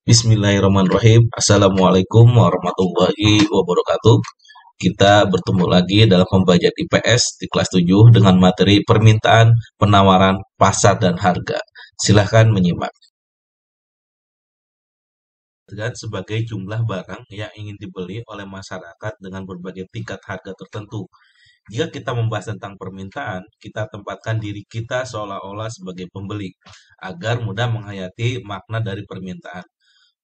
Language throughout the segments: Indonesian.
Bismillahirrahmanirrahim. Assalamualaikum warahmatullahi wabarakatuh. Kita bertemu lagi dalam pembelajaran IPS di kelas 7 dengan materi permintaan, penawaran, pasar, dan harga. Silahkan menyimak. Dan sebagai jumlah barang yang ingin dibeli oleh masyarakat dengan berbagai tingkat harga tertentu. Jika kita membahas tentang permintaan, kita tempatkan diri kita seolah-olah sebagai pembeli, agar mudah menghayati makna dari permintaan.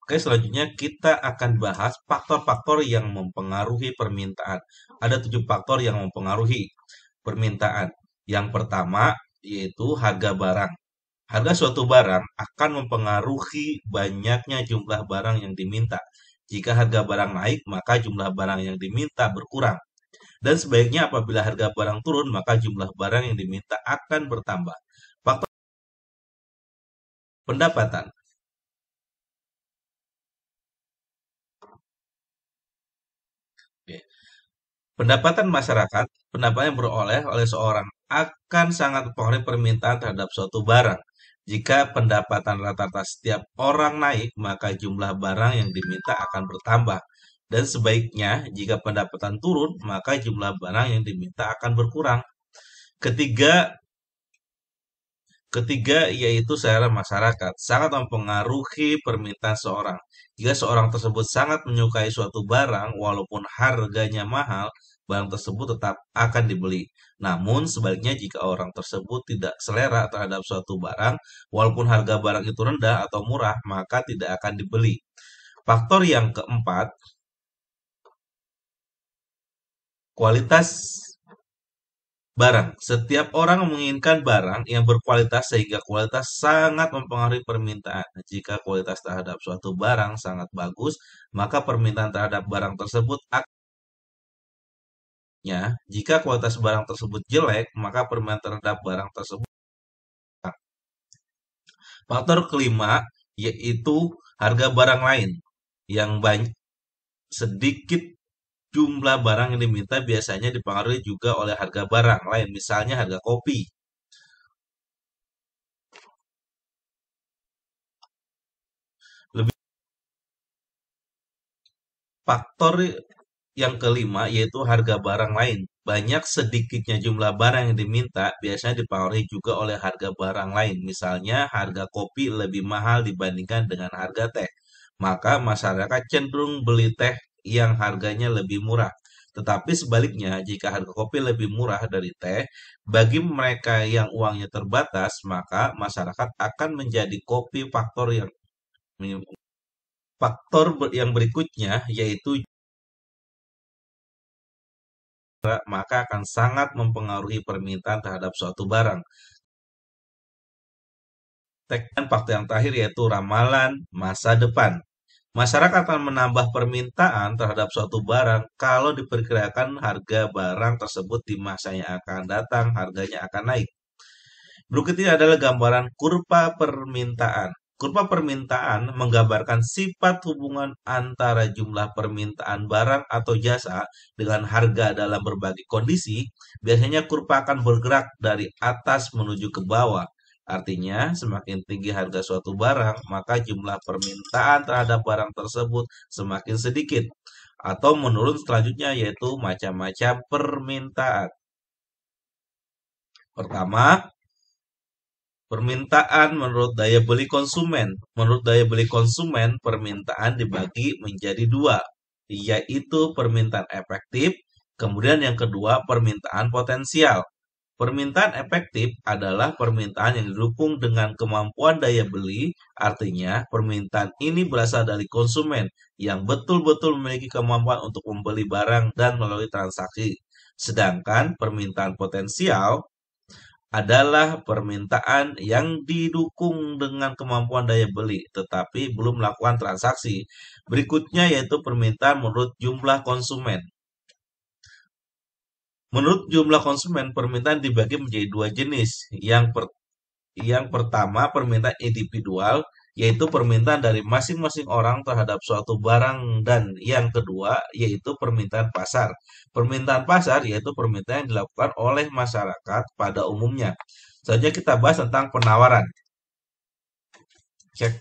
Oke, selanjutnya kita akan bahas faktor-faktor yang mempengaruhi permintaan. Ada 7 faktor yang mempengaruhi permintaan. Yang pertama yaitu harga barang. Harga suatu barang akan mempengaruhi banyaknya jumlah barang yang diminta. Jika harga barang naik, maka jumlah barang yang diminta berkurang. Dan sebaiknya apabila harga barang turun, maka jumlah barang yang diminta akan bertambah. Faktor pendapatan. Oke. Pendapatan masyarakat, pendapatan yang beroleh oleh seorang akan sangat mempengaruhi permintaan terhadap suatu barang. Jika pendapatan rata-rata setiap orang naik, maka jumlah barang yang diminta akan bertambah. Dan sebaiknya, jika pendapatan turun, maka jumlah barang yang diminta akan berkurang. Ketiga, Ketiga yaitu selera masyarakat sangat mempengaruhi permintaan seorang. Jika seorang tersebut sangat menyukai suatu barang, walaupun harganya mahal, barang tersebut tetap akan dibeli. Namun sebaliknya jika orang tersebut tidak selera terhadap suatu barang, walaupun harga barang itu rendah atau murah, maka tidak akan dibeli. Faktor yang keempat, kualitas barang. Setiap orang menginginkan barang yang berkualitas sehingga kualitas sangat mempengaruhi permintaan. Jika kualitas terhadap suatu barang sangat bagus, maka permintaan terhadap barang tersebut jika kualitas barang tersebut jelek, maka permintaan terhadap barang tersebut. Faktor kelima yaitu harga barang lain yang banyak sedikit jumlah barang yang diminta biasanya dipengaruhi juga oleh harga barang lain, misalnya harga kopi. Lebih faktor yang kelima yaitu harga barang lain. Banyak sedikitnya jumlah barang yang diminta biasanya dipengaruhi juga oleh harga barang lain. Misalnya harga kopi lebih mahal dibandingkan dengan harga teh. Maka masyarakat cenderung beli teh yang harganya lebih murah. Tetapi sebaliknya, jika harga kopi lebih murah dari teh, bagi mereka yang uangnya terbatas, maka masyarakat akan menjadi kopi yang berikutnya yaitu maka akan sangat mempengaruhi permintaan terhadap suatu barang. Dan faktor yang terakhir yaitu ramalan masa depan. Masyarakat akan menambah permintaan terhadap suatu barang kalau diperkirakan harga barang tersebut di masa yang akan datang harganya akan naik. Berikut ini adalah gambaran kurva permintaan. Kurva permintaan menggambarkan sifat hubungan antara jumlah permintaan barang atau jasa dengan harga dalam berbagai kondisi. Biasanya kurva akan bergerak dari atas menuju ke bawah. Artinya, semakin tinggi harga suatu barang, maka jumlah permintaan terhadap barang tersebut semakin sedikit. Atau menurun selanjutnya yaitu macam-macam permintaan. Pertama, permintaan menurut daya beli konsumen. Menurut daya beli konsumen, permintaan dibagi menjadi dua, yaitu permintaan efektif, kemudian yang kedua permintaan potensial. Permintaan efektif adalah permintaan yang didukung dengan kemampuan daya beli, artinya permintaan ini berasal dari konsumen yang betul-betul memiliki kemampuan untuk membeli barang dan melalui transaksi. Sedangkan permintaan potensial adalah permintaan yang didukung dengan kemampuan daya beli, tetapi belum melakukan transaksi. Berikutnya yaitu permintaan menurut jumlah konsumen. Menurut jumlah konsumen, permintaan dibagi menjadi dua jenis. Yang pertama, permintaan individual, yaitu permintaan dari masing-masing orang terhadap suatu barang, dan yang kedua, yaitu permintaan pasar. Permintaan pasar yaitu permintaan yang dilakukan oleh masyarakat pada umumnya. Selanjutnya kita bahas tentang penawaran. Cek.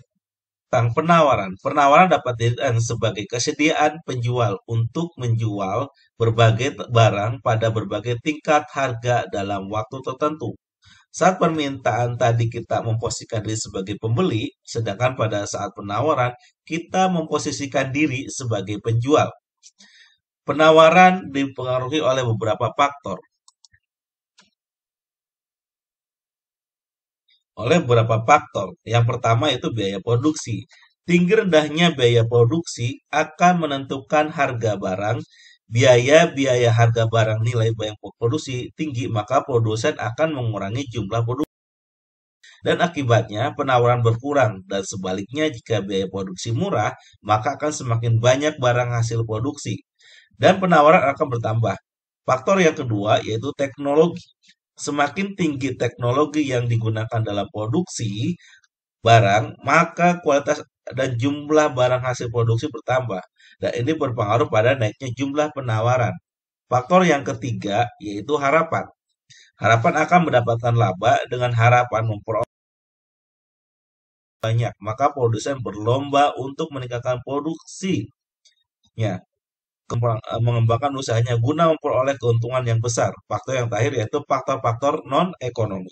tentang penawaran. Penawaran dapat dilihat sebagai kesediaan penjual untuk menjual berbagai barang pada berbagai tingkat harga dalam waktu tertentu. Saat permintaan tadi kita memposisikan diri sebagai pembeli, sedangkan pada saat penawaran kita memposisikan diri sebagai penjual. Penawaran dipengaruhi oleh beberapa faktor. Yang pertama itu biaya produksi. Tinggi rendahnya biaya produksi akan menentukan harga barang. Biaya harga barang nilai biaya produksi tinggi, maka produsen akan mengurangi jumlah produksi. Dan akibatnya penawaran berkurang. Dan sebaliknya jika biaya produksi murah, maka akan semakin banyak barang hasil produksi. Dan penawaran akan bertambah. Faktor yang kedua yaitu teknologi. Semakin tinggi teknologi yang digunakan dalam produksi barang, maka kualitas dan jumlah barang hasil produksi bertambah. Dan ini berpengaruh pada naiknya jumlah penawaran. Faktor yang ketiga yaitu harapan. Harapan akan mendapatkan laba dengan harapan memperoleh banyak, maka produsen berlomba untuk meningkatkan produksinya, mengembangkan usahanya guna memperoleh keuntungan yang besar. Faktor yang terakhir yaitu faktor-faktor non-ekonomi.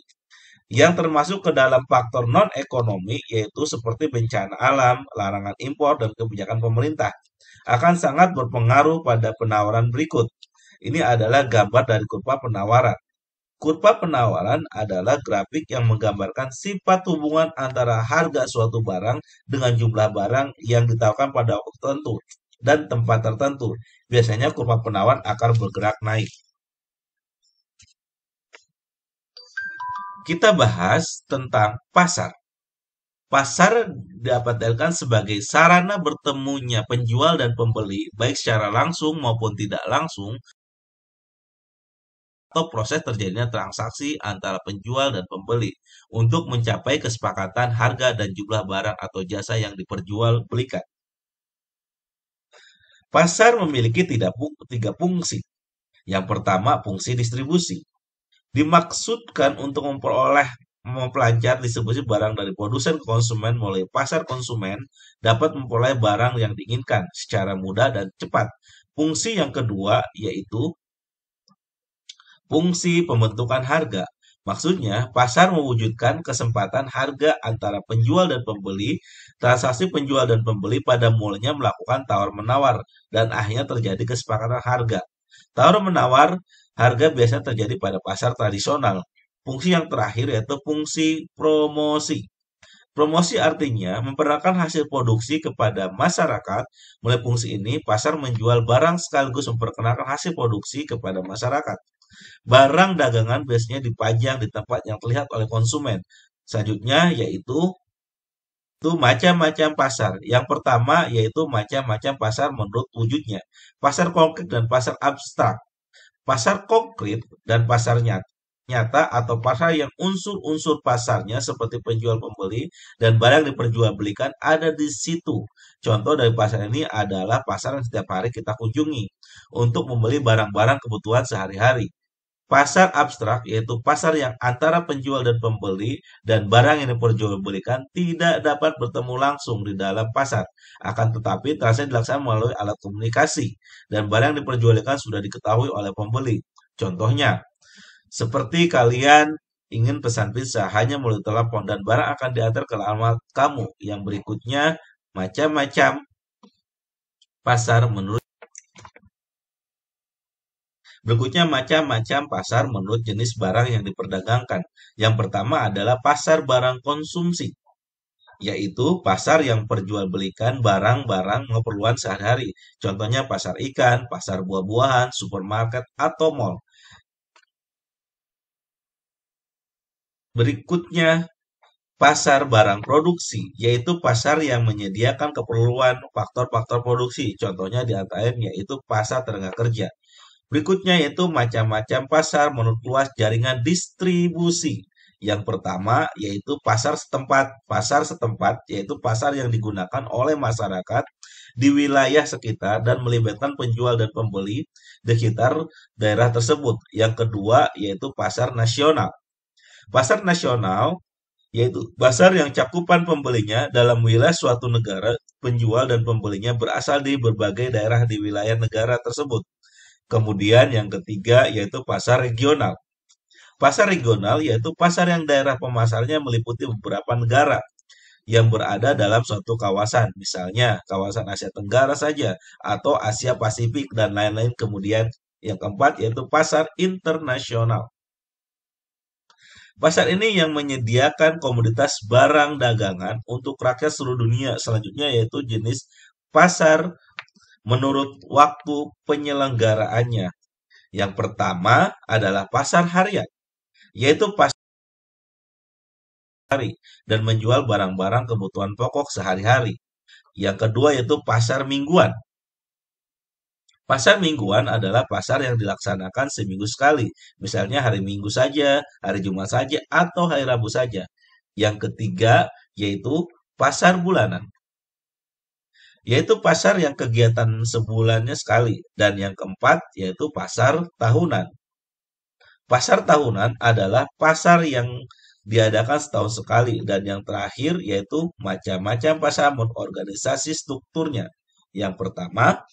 Yang termasuk ke dalam faktor non-ekonomi yaitu seperti bencana alam, larangan impor, dan kebijakan pemerintah akan sangat berpengaruh pada penawaran berikut. Ini adalah gambar dari kurva penawaran. Kurva penawaran adalah grafik yang menggambarkan sifat hubungan antara harga suatu barang dengan jumlah barang yang ditawarkan pada waktu tertentu dan tempat tertentu. Biasanya kurva penawaran akan bergerak naik. Kita bahas tentang pasar. Pasar dapat dilihat sebagai sarana bertemunya penjual dan pembeli, baik secara langsung maupun tidak langsung, atau proses terjadinya transaksi antara penjual dan pembeli untuk mencapai kesepakatan harga dan jumlah barang atau jasa yang diperjualbelikan. Pasar memiliki tiga fungsi. Yang pertama, fungsi distribusi. Dimaksudkan untuk mempelajari distribusi barang dari produsen ke konsumen melalui pasar. Konsumen dapat memperoleh barang yang diinginkan secara mudah dan cepat. Fungsi yang kedua yaitu fungsi pembentukan harga. Maksudnya, pasar mewujudkan kesempatan harga antara penjual dan pembeli. Transaksi penjual dan pembeli pada mulanya melakukan tawar-menawar dan akhirnya terjadi kesepakatan harga. Tawar-menawar harga biasanya terjadi pada pasar tradisional. Fungsi yang terakhir yaitu fungsi promosi. Promosi artinya memperkenalkan hasil produksi kepada masyarakat. Melalui fungsi ini, pasar menjual barang sekaligus memperkenalkan hasil produksi kepada masyarakat. Barang dagangan biasanya dipajang di tempat yang terlihat oleh konsumen. Selanjutnya yaitu macam-macam pasar. Yang pertama yaitu macam-macam pasar menurut wujudnya. Pasar konkret dan pasar abstrak. Pasar konkret dan pasar nyata atau pasar yang unsur-unsur pasarnya seperti penjual pembeli dan barang diperjualbelikan ada di situ. Contoh dari pasar ini adalah pasar yang setiap hari kita kunjungi untuk membeli barang-barang kebutuhan sehari-hari. Pasar abstrak yaitu pasar yang antara penjual dan pembeli dan barang yang diperjualbelikan tidak dapat bertemu langsung di dalam pasar. Akan tetapi transaksi dilaksanakan melalui alat komunikasi dan barang yang diperjualbelikan sudah diketahui oleh pembeli. Contohnya, seperti kalian ingin pesan pizza hanya melalui telepon dan barang akan diantar ke alamat kamu. Yang berikutnya, macam-macam pasar menurut pasar menurut jenis barang yang diperdagangkan. Yang pertama adalah pasar barang konsumsi, yaitu pasar yang perjualbelikan barang-barang keperluan sehari-hari. Contohnya pasar ikan, pasar buah-buahan, supermarket, atau mall. Berikutnya, pasar barang produksi, yaitu pasar yang menyediakan keperluan faktor-faktor produksi. Contohnya di antaranya yaitu pasar tenaga kerja. Berikutnya yaitu macam-macam pasar menurut luas jaringan distribusi. Yang pertama yaitu pasar setempat. Pasar setempat yaitu pasar yang digunakan oleh masyarakat di wilayah sekitar dan melibatkan penjual dan pembeli di sekitar daerah tersebut. Yang kedua yaitu pasar nasional. Pasar nasional yaitu pasar yang cakupan pembelinya dalam wilayah suatu negara, penjual dan pembelinya berasal di berbagai daerah di wilayah negara tersebut. Kemudian yang ketiga yaitu pasar regional. Pasar regional yaitu pasar yang daerah pemasarnya meliputi beberapa negara yang berada dalam suatu kawasan, misalnya kawasan Asia Tenggara saja, atau Asia Pasifik, dan lain-lain. Kemudian yang keempat yaitu pasar internasional. Pasar ini yang menyediakan komoditas barang dagangan untuk rakyat seluruh dunia. Selanjutnya yaitu jenis pasar menurut waktu penyelenggaraannya. Yang pertama adalah pasar harian, yaitu pasar hari dan menjual barang-barang kebutuhan pokok sehari-hari. Yang kedua yaitu pasar mingguan. Pasar mingguan adalah pasar yang dilaksanakan seminggu sekali, misalnya hari Minggu saja, hari Jumat saja, atau hari Rabu saja. Yang ketiga yaitu pasar bulanan, yaitu pasar yang kegiatan sebulannya sekali. Dan yang keempat yaitu pasar tahunan. Pasar tahunan adalah pasar yang diadakan setahun sekali. Dan yang terakhir yaitu macam-macam pasar organisasi strukturnya. Yang pertama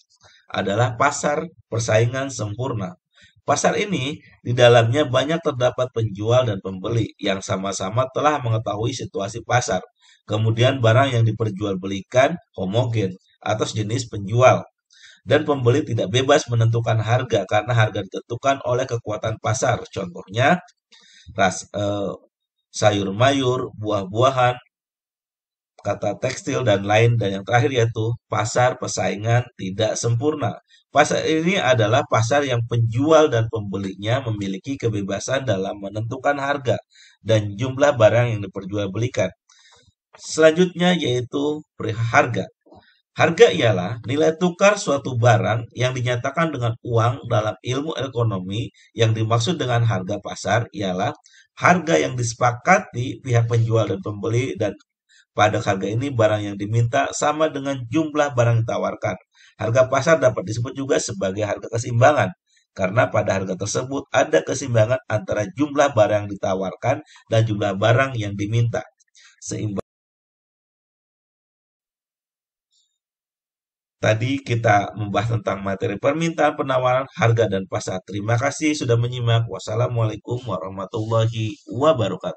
adalah pasar persaingan sempurna. Pasar ini di dalamnya banyak terdapat penjual dan pembeli yang sama-sama telah mengetahui situasi pasar. Kemudian barang yang diperjualbelikan homogen atau jenis penjual dan pembeli tidak bebas menentukan harga karena harga ditentukan oleh kekuatan pasar. Contohnya sayur mayur, buah-buahan, kata tekstil dan lain, dan yang terakhir yaitu pasar persaingan tidak sempurna. Pasar ini adalah pasar yang penjual dan pembelinya memiliki kebebasan dalam menentukan harga dan jumlah barang yang diperjualbelikan. Selanjutnya yaitu harga. Harga ialah nilai tukar suatu barang yang dinyatakan dengan uang. Dalam ilmu ekonomi, yang dimaksud dengan harga pasar ialah harga yang disepakati pihak penjual dan pembeli, dan pada harga ini barang yang diminta sama dengan jumlah barang yang ditawarkan. Harga pasar dapat disebut juga sebagai harga keseimbangan, karena pada harga tersebut ada keseimbangan antara jumlah barang yang ditawarkan dan jumlah barang yang diminta. Seimbang. Tadi kita membahas tentang materi permintaan, penawaran, harga, dan pasar. Terima kasih sudah menyimak. Wassalamualaikum warahmatullahi wabarakatuh.